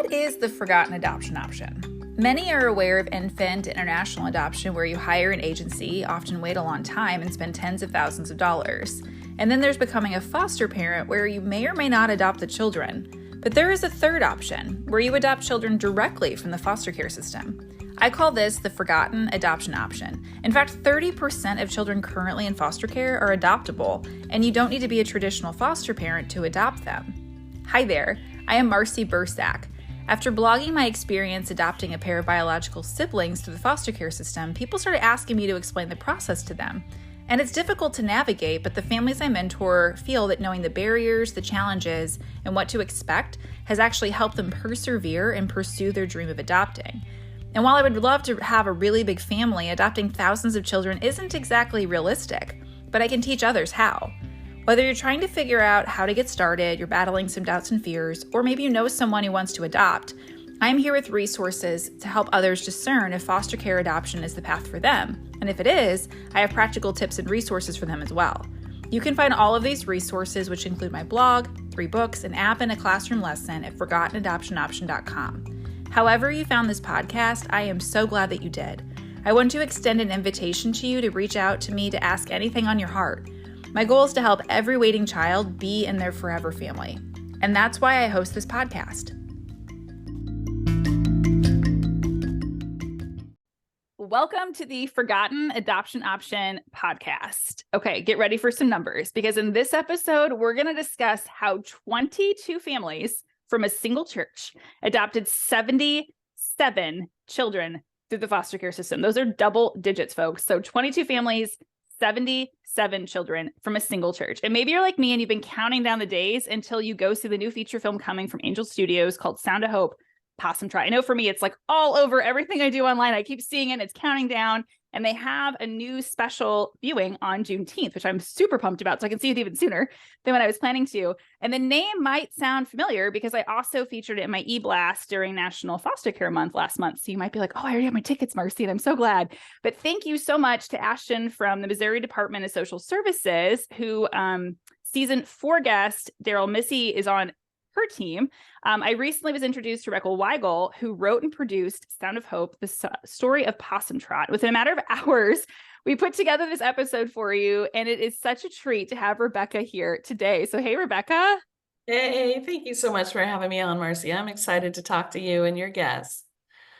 What is the forgotten adoption option? Many are aware of infant international adoption, where you hire an agency, often wait a long time, and spend tens of thousands of dollars. And then there's becoming a foster parent, where you may or may not adopt the children. But there is a third option, where you adopt children directly from the foster care system. I call this the forgotten adoption option. In fact, 30% of children currently in foster care are adoptable, and you don't need to be a traditional foster parent to adopt them. Hi there, I am Marcy Bursack. After blogging my experience adopting a pair of biological siblings through the foster care system, people started asking me to explain the process to them. And it's difficult to navigate, but the families I mentor feel that knowing the barriers, the challenges, and what to expect has actually helped them persevere and pursue their dream of adopting. And while I would love to have a really big family, adopting thousands of children isn't exactly realistic, but I can teach others how. Whether you're trying to figure out how to get started, you're battling some doubts and fears, or maybe you know someone who wants to adopt, I'm here with resources to help others discern if foster care adoption is the path for them. And if it is, I have practical tips and resources for them as well. You can find all of these resources, which include my blog, 3 books, an app, and a classroom lesson at ForgottenAdoptionOption.com. However you found this podcast, I am so glad that you did. I want to extend an invitation to you to reach out to me to ask anything on your heart. My goal is to help every waiting child be in their forever family. And that's why I host this podcast. Welcome to the Forgotten Adoption Option podcast. Okay, get ready for some numbers, because in this episode, we're going to discuss how 22 families from a single church adopted 77 children through the foster care system. Those are double digits, folks. So 22 families, 77 children from a single church. And maybe you're like me and you've been counting down the days until you go see the new feature film coming from Angel Studios called Sound of Hope, Possum Trot. I know for me, it's like all over everything I do online. I keep seeing it. It's counting down. And they have a new special viewing on Juneteenth, which I'm super pumped about. So I can see it even sooner than when I was planning to. And the name might sound familiar because I also featured it in my e-blast during National Foster Care Month last month. So you might be like, oh, I already have my tickets, Marcy, and I'm so glad. But thank you so much to Ashton from the Missouri Department of Social Services, who season 4 guest Daryl Missy is on her team. I recently was introduced to Rebekah Weigel, who wrote and produced Sound of Hope, the story of Possum Trot. Within a matter of hours, we put together this episode for you, and it is such a treat to have Rebekah here today. So, hey, Rebekah. Hey, thank you so much for having me on, Marcy. I'm excited to talk to you and your guests.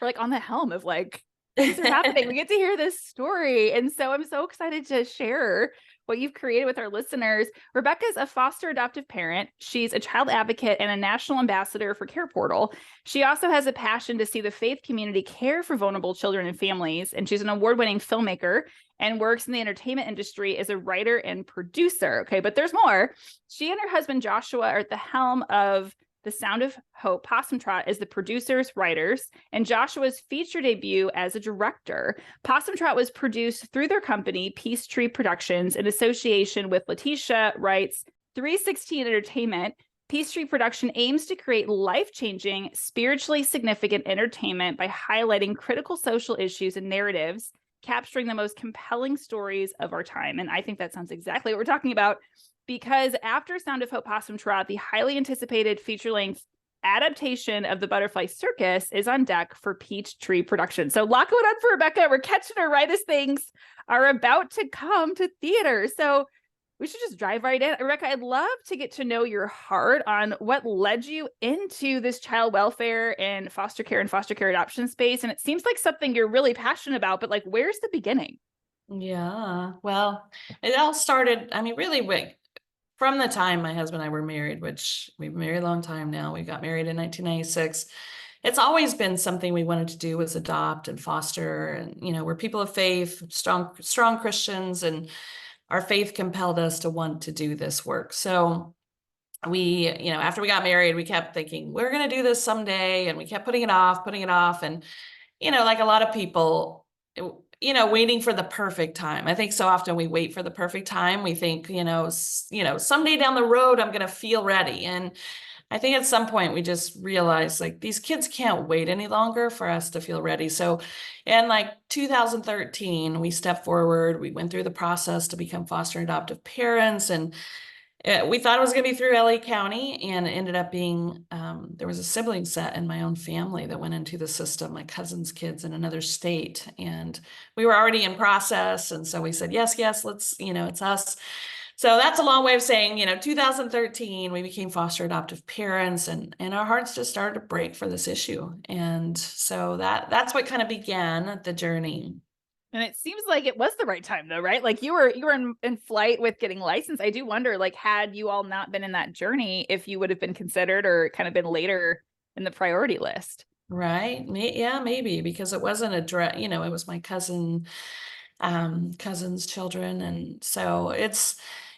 We're like on the helm of like, things are happening. We get to hear this story. And so I'm so excited to share what you've created with our listeners. Rebekah's a foster adoptive parent. She's a child advocate and a national ambassador for CarePortal. She also has a passion to see the faith community care for vulnerable children and families. And she's an award-winning filmmaker and works in the entertainment industry as a writer and producer. Okay, but there's more. She and her husband, Joshua, are at the helm of the Sound of Hope, Possum Trot, as the producers, writers, and Joshua's feature debut as a director. Possum Trot was produced through their company, Peacetree Productions, in association with Letitia, Wright's Threesixteen Entertainment. Peacetree Production aims to create life-changing, spiritually significant entertainment by highlighting critical social issues and narratives, capturing the most compelling stories of our time. And I think that sounds exactly what we're talking about, because after Sound of Hope, Possum Trot, the highly anticipated feature-length adaptation of the Butterfly Circus is on deck for Peacetree Productions. So lock going on for Rebekah. We're catching her right as things are about to come to theater. So we should just dive right in. Rebekah, I'd love to get to know your heart on what led you into this child welfare and foster care adoption space. And it seems like something you're really passionate about, but like, where's the beginning? Yeah, well, it all started, really from the time my husband and I were married, which we've been married a long time now. We got married in 1996. It's always been something we wanted to do, was adopt and foster. And, we're people of faith, strong Christians, and our faith compelled us to want to do this work. So we, after we got married, we kept thinking, we're going to do this someday. And we kept putting it off. And, like a lot of people, waiting for the perfect time. I think so often we wait for the perfect time. We think, someday down the road, I'm going to feel ready. And I think at some point we just realized like these kids can't wait any longer for us to feel ready. So in like 2013, we stepped forward. We went through the process to become foster and adoptive parents. And We thought it was going to be through LA County, and it ended up being there was a sibling set in my own family that went into the system, my cousin's kids in another state, and we were already in process, and so we said yes, yes, let's, it's us. So that's a long way of saying, 2013, we became foster adoptive parents, and our hearts just started to break for this issue, and so that's what kind of began the journey. And it seems like it was the right time though, right? Like you were in flight with getting licensed. I do wonder, like, had you all not been in that journey, if you would have been considered or kind of been later in the priority list. Right. Yeah, maybe because it wasn't a direct, it was my cousin's children. And so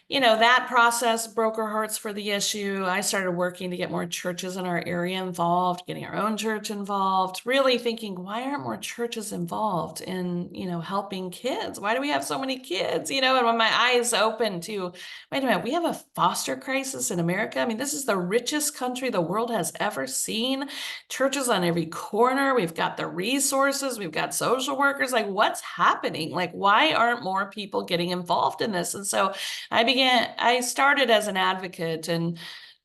that process broke our hearts for the issue. I started working to get more churches in our area involved, getting our own church involved, really thinking, why aren't more churches involved in, helping kids? Why do we have so many kids? And when my eyes opened to, wait a minute, we have a foster crisis in America. I mean, this is the richest country the world has ever seen. Churches on every corner. We've got the resources. We've got social workers. Like, what's happening? Like, why aren't more people getting involved in this? And so I started as an advocate and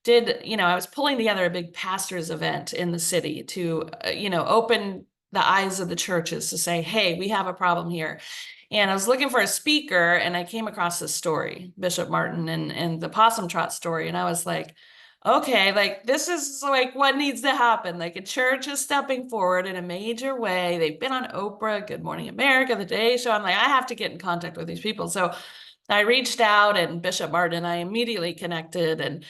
I was pulling together a big pastors event in the city to, open the eyes of the churches to say, hey, we have a problem here. And I was looking for a speaker and I came across this story, Bishop Martin and the Possum Trot story. And I was like, okay, like this is like what needs to happen. Like a church is stepping forward in a major way. They've been on Oprah, Good Morning America, The Today Show. I'm like, I have to get in contact with these people. So I reached out, and Bishop Martin and I immediately connected, and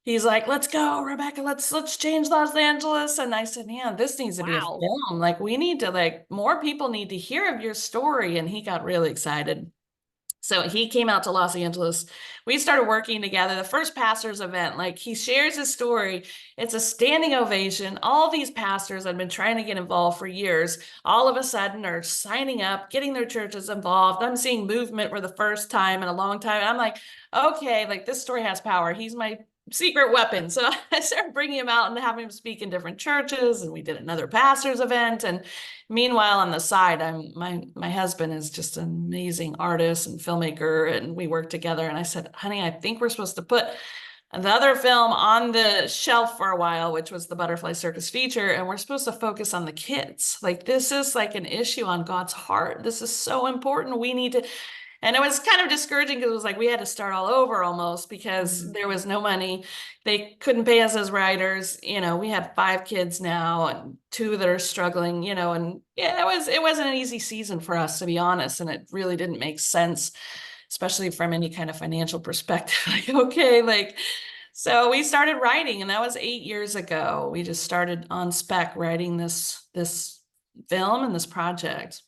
he's like, let's go, Rebekah, let's change Los Angeles. And I said, yeah, this needs to be a Wow. film. Like we need to, like, more people need to hear of your story. And he got really excited. So he came out to Los Angeles. We started working together. The first pastors event, like he shares his story. It's a standing ovation. All these pastors had been trying to get involved for years, all of a sudden are signing up, getting their churches involved. I'm seeing movement for the first time in a long time. And I'm like, okay, like this story has power. He's my secret weapon. So I started bringing him out and having him speak in different churches. And we did another pastors event. And meanwhile, on the side, my husband is just an amazing artist and filmmaker, and we work together. And I said, honey, I think we're supposed to put the other film on the shelf for a while, which was the Butterfly Circus feature, and we're supposed to focus on the kids. Like this is like an issue on God's heart. This is so important. We need to. And it was kind of discouraging because it was like we had to start all over almost because there was no money. They couldn't pay us as writers. We have 5 kids now and 2 that are struggling, and yeah, it wasn't an easy season for us, to be honest. And it really didn't make sense, especially from any kind of financial perspective. Like, okay, like, so we started writing, and that was 8 years ago. We just started on spec writing this film and this project.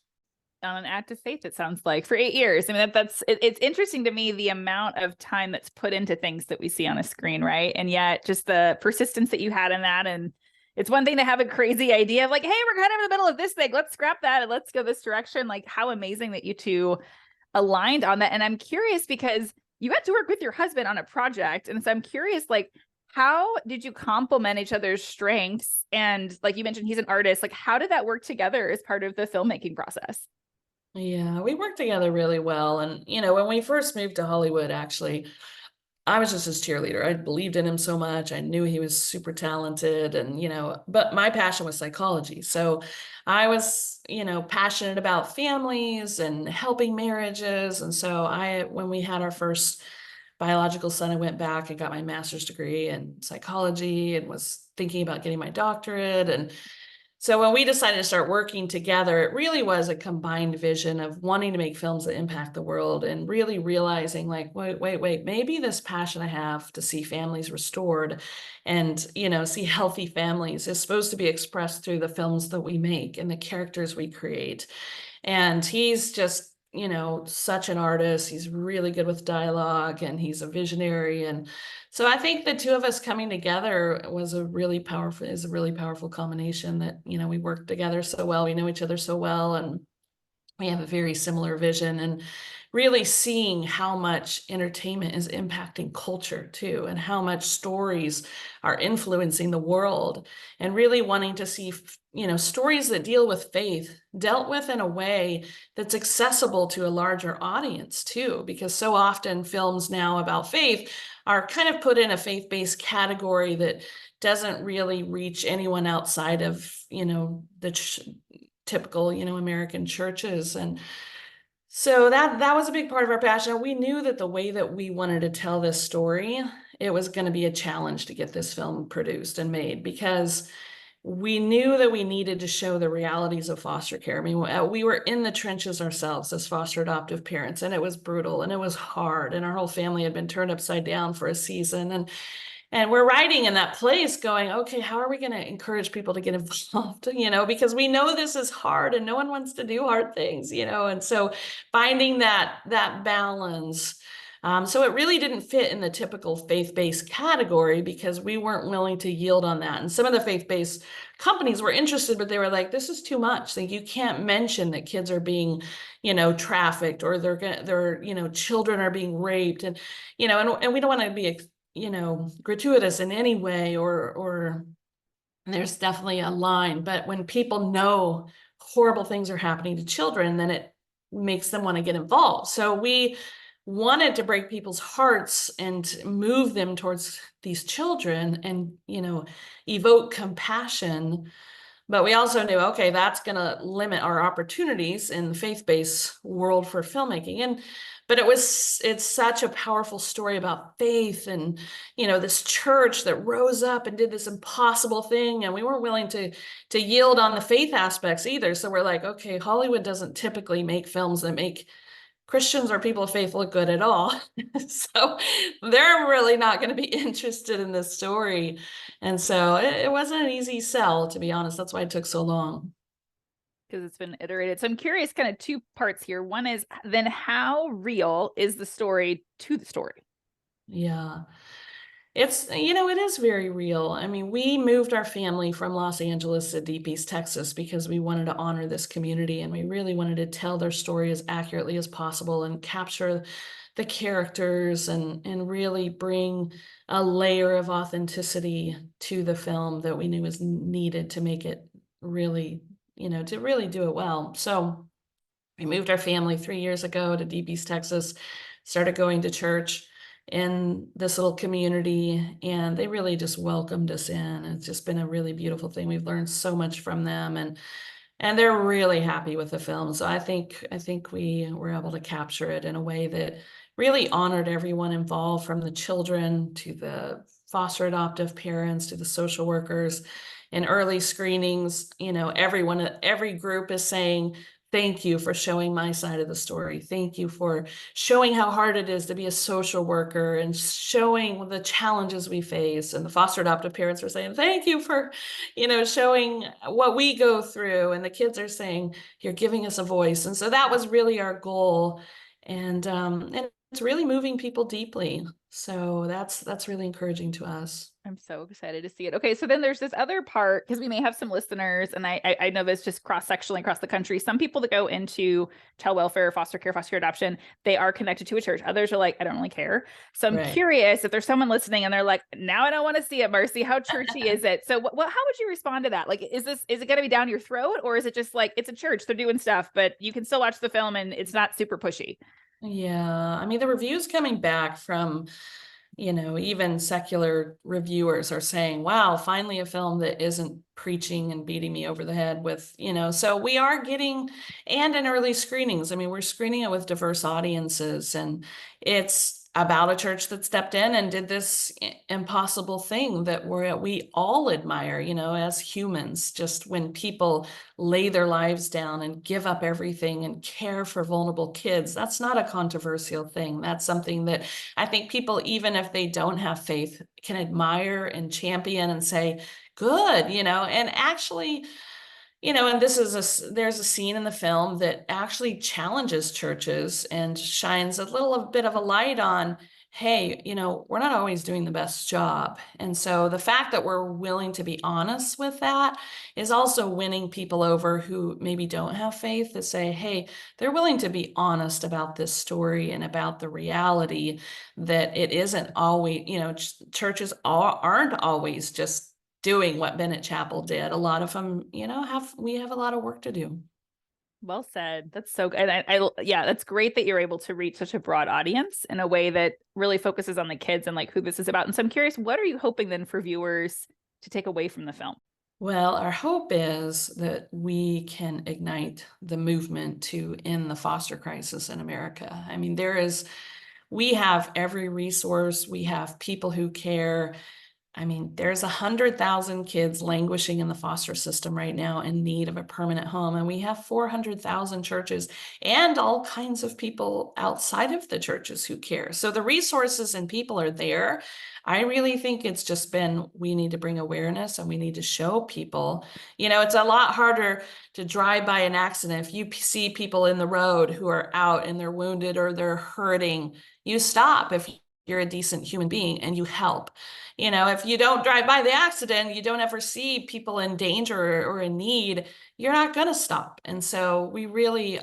On an act of faith, it sounds like, for 8 years. I mean, it's interesting to me, the amount of time that's put into things that we see on a screen, right? And yet just the persistence that you had in that. And it's one thing to have a crazy idea of like, hey, we're kind of in the middle of this thing, let's scrap that and let's go this direction. Like, how amazing that you two aligned on that. And I'm curious because you got to work with your husband on a project, and so I'm curious, like, how did you complement each other's strengths? And like you mentioned, he's an artist. Like, how did that work together as part of the filmmaking process? Yeah, we worked together really well. And, when we first moved to Hollywood, actually, I was just his cheerleader. I believed in him so much. I knew he was super talented and, but my passion was psychology. So I was, passionate about families and helping marriages. And so when we had our first biological son, I went back and got my master's degree in psychology and was thinking about getting my doctorate. And so when we decided to start working together, it really was a combined vision of wanting to make films that impact the world and really realizing like, wait, maybe this passion I have to see families restored and, see healthy families is supposed to be expressed through the films that we make and the characters we create. And he's just, such an artist. He's really good with dialogue and he's a visionary. And so I think the two of us coming together is a really powerful combination that, we work together so well. We know each other so well, and we have a very similar vision. And really seeing how much entertainment is impacting culture too, and how much stories are influencing the world, and really wanting to see, stories that deal with faith dealt with in a way that's accessible to a larger audience too, because so often films now about faith are kind of put in a faith-based category that doesn't really reach anyone outside of, the typical, American churches. And so that was a big part of our passion. We knew that the way that we wanted to tell this story, it was going to be a challenge to get this film produced and made, because we knew that we needed to show the realities of foster care. I mean, we were in the trenches ourselves as foster adoptive parents, and it was brutal and it was hard, and our whole family had been turned upside down for a season. And we're writing in that place going, okay, how are we going to encourage people to get involved? Because we know this is hard and no one wants to do hard things, and so finding that balance. So it really didn't fit in the typical faith-based category, because we weren't willing to yield on that. And some of the faith-based companies were interested, but they were like, this is too much. Like, you can't mention that kids are being, trafficked, or their children are being raped. And, and we don't want to be, gratuitous in any way, or there's definitely a line. But when people know horrible things are happening to children, then it makes them want to get involved. So we wanted to break people's hearts and move them towards these children, and, evoke compassion. But we also knew, okay, that's going to limit our opportunities in the faith-based world for filmmaking. But it's such a powerful story about faith, and, this church that rose up and did this impossible thing. And we weren't willing to yield on the faith aspects either. So we're like, okay, Hollywood doesn't typically make films that make Christians or people of faith look good at all. So they're really not going to be interested in this story. And so it wasn't an easy sell, to be honest. That's why it took so long. Because it's been iterated. So I'm curious, kind of two parts here. One is, then how real is the story to the story? Yeah. It is very real. I mean, we moved our family from Los Angeles to Deep East, Texas, because we wanted to honor this community, and we really wanted to tell their story as accurately as possible and capture the characters, and really bring a layer of authenticity to the film that we knew was needed to make it really, to really do it well. So we moved our family 3 years ago to Deep East, Texas, started going to church in this little community, and they really just welcomed us in. It's just been a really beautiful thing. We've learned so much from them, and they're really happy with the film. So I think we were able to capture it in a way that really honored everyone involved, from the children to the foster adoptive parents to the social workers. In early screenings, every group is saying, thank you for showing my side of the story. Thank you for showing how hard it is to be a social worker, and showing the challenges we face. And the foster adoptive parents are saying, thank you for, showing what we go through. And the kids are saying, you're giving us a voice. And so that was really our goal. And it's really moving people deeply. So that's really encouraging to us. I'm so excited to see it. Okay, so then there's this other part, because we may have some listeners, and I know this just cross-sectionally across the country. Some people that go into child welfare, foster care adoption, they are connected to a church. Others are like, I don't really care. So I'm curious if there's someone listening and they're like, now I don't want to see it, Marcy. How churchy is it? So how would you respond to that? Like, is it going to be down your throat, or is it just like, it's a church, they're doing stuff, but you can still watch the film and it's not super pushy? Yeah, I mean, the reviews coming back from, even secular reviewers are saying, wow, finally a film that isn't preaching and beating me over the head with, so we are getting, and in early screenings, I mean, we're screening it with diverse audiences, and it's about a church that stepped in and did this impossible thing that we all admire, as humans. Just when people lay their lives down and give up everything and care for vulnerable kids, that's not a controversial thing. That's something that I think people, even if they don't have faith, can admire and champion and say, good, and actually, and there's a scene in the film that actually challenges churches and shines a little bit of a light on, hey, we're not always doing the best job. And so the fact that we're willing to be honest with that is also winning people over who maybe don't have faith, to say, hey, they're willing to be honest about this story and about the reality that it isn't always, churches aren't always just doing what Bennett Chapel did. A lot of them, we have a lot of work to do. Well said. That's so good. Yeah, that's great that you're able to reach such a broad audience in a way that really focuses on the kids and like who this is about. And so I'm curious, what are you hoping then for viewers to take away from the film? Well, our hope is that we can ignite the movement to end the foster crisis in America. I mean, we have every resource, we have people who care. I mean, there's 100,000 kids languishing in the foster system right now in need of a permanent home. And we have 400,000 churches and all kinds of people outside of the churches who care. So the resources and people are there. I really think it's just we need to bring awareness and we need to show people. It's a lot harder to drive by an accident. If you see people in the road who are out and they're wounded or they're hurting, you stop if you're a decent human being and you help. If you don't drive by the accident, you don't ever see people in danger or in need, you're not going to stop. And so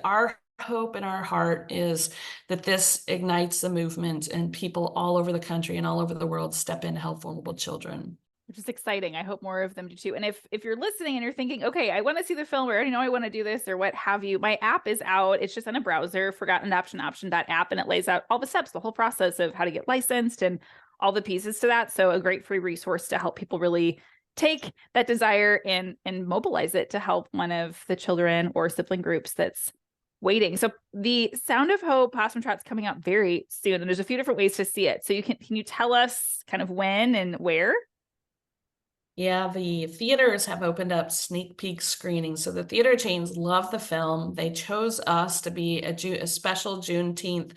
our hope in our heart is that this ignites the movement and people all over the country and all over the world step in to help vulnerable children. Which is exciting. I hope more of them do too. And if you're listening and you're thinking, okay, I want to see the film, or I already know I want to do this, or what have you, my app is out. It's just on a browser, Forgotten Adoption Option app, and it lays out all the steps, the whole process of how to get licensed and all the pieces to that. So a great free resource to help people really take that desire and mobilize it to help one of the children or sibling groups that's waiting. So the Sound of Hope Possum Trot's coming out very soon, and there's a few different ways to see it. So can you tell us kind of when and where? Yeah, the theaters have opened up sneak peek screenings. So the theater chains love the film. They chose us to be a special Juneteenth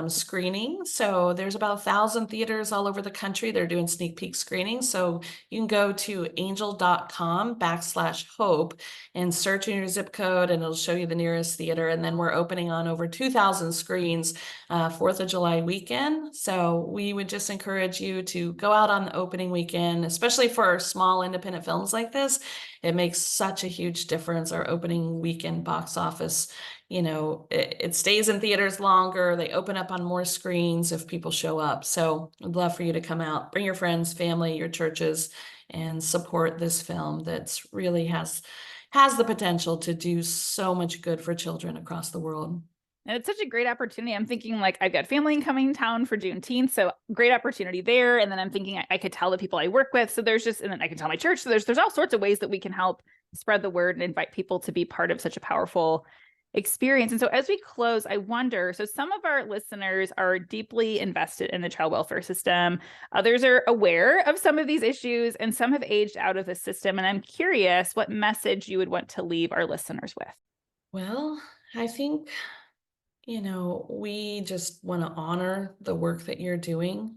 screening. So there's about 1,000 theaters all over the country. They're doing sneak peek screenings. So you can go to angel.com/hope and search in your zip code and it'll show you the nearest theater. And then we're opening on over 2,000 screens 4th of July weekend. So we would just encourage you to go out on the opening weekend, especially for small independent films like this. It makes such a huge difference. Our opening weekend box office, it stays in theaters longer. They open up on more screens if people show up. So I'd love for you to come out, bring your friends, family, your churches, and support this film that's really has the potential to do so much good for children across the world. And it's such a great opportunity. I'm thinking like I've got family coming in town for Juneteenth, so great opportunity there. And then I'm thinking I could tell the people I work with. So and then I can tell my church. So there's all sorts of ways that we can help spread the word and invite people to be part of such a powerful experience. And so as we close, I wonder, so some of our listeners are deeply invested in the child welfare system. Others are aware of some of these issues and some have aged out of the system. And I'm curious what message you would want to leave our listeners with. Well, I think we just want to honor the work that you're doing,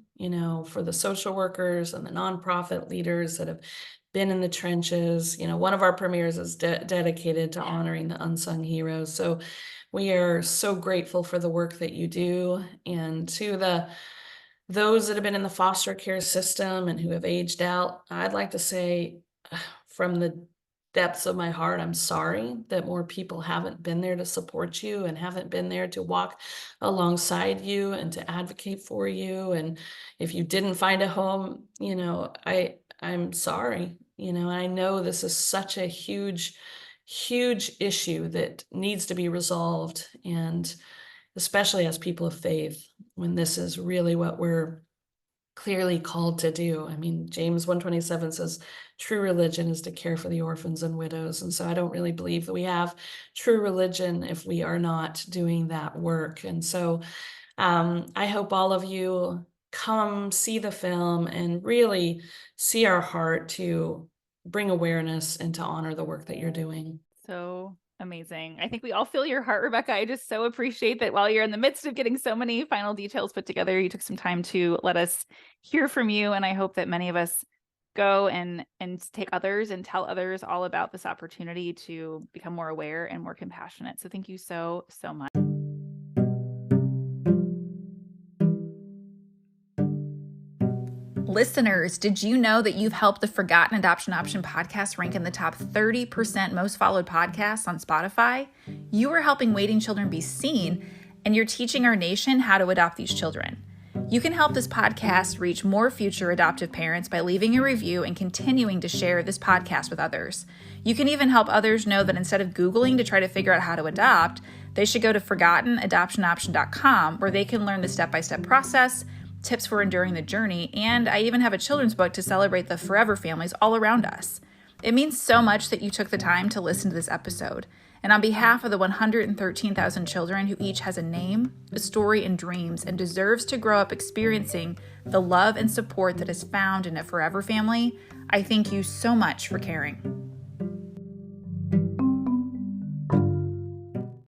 for the social workers and the nonprofit leaders that have been in the trenches. One of our premieres is dedicated to honoring the unsung heroes. So we are so grateful for the work that you do. And to those that have been in the foster care system and who have aged out, I'd like to say from the depths of my heart, I'm sorry that more people haven't been there to support you and haven't been there to walk alongside you and to advocate for you. And if you didn't find a home, I'm sorry. I know this is such a huge, huge issue that needs to be resolved. And especially as people of faith, when this is really what we're clearly called to do. I mean, James 1:27 says, true religion is to care for the orphans and widows. And so I don't really believe that we have true religion if we are not doing that work. And so I hope all of you come see the film and really see our heart to bring awareness and to honor the work that you're doing. So amazing. I think we all feel your heart, Rebekah. I just so appreciate that while you're in the midst of getting so many final details put together, you took some time to let us hear from you. And I hope that many of us go and take others and tell others all about this opportunity to become more aware and more compassionate. So thank you so, so much. Listeners, did you know that you've helped the Forgotten Adoption Option podcast rank in the top 30% most followed podcasts on Spotify? You are helping waiting children be seen, and you're teaching our nation how to adopt these children. You can help this podcast reach more future adoptive parents by leaving a review and continuing to share this podcast with others. You can even help others know that instead of Googling to try to figure out how to adopt, they should go to ForgottenAdoptionOption.com, where they can learn the step-by-step process, tips for enduring the journey, and I even have a children's book to celebrate the forever families all around us. It means so much that you took the time to listen to this episode. And on behalf of the 113,000 children who each has a name, a story, and dreams, and deserves to grow up experiencing the love and support that is found in a forever family, I thank you so much for caring.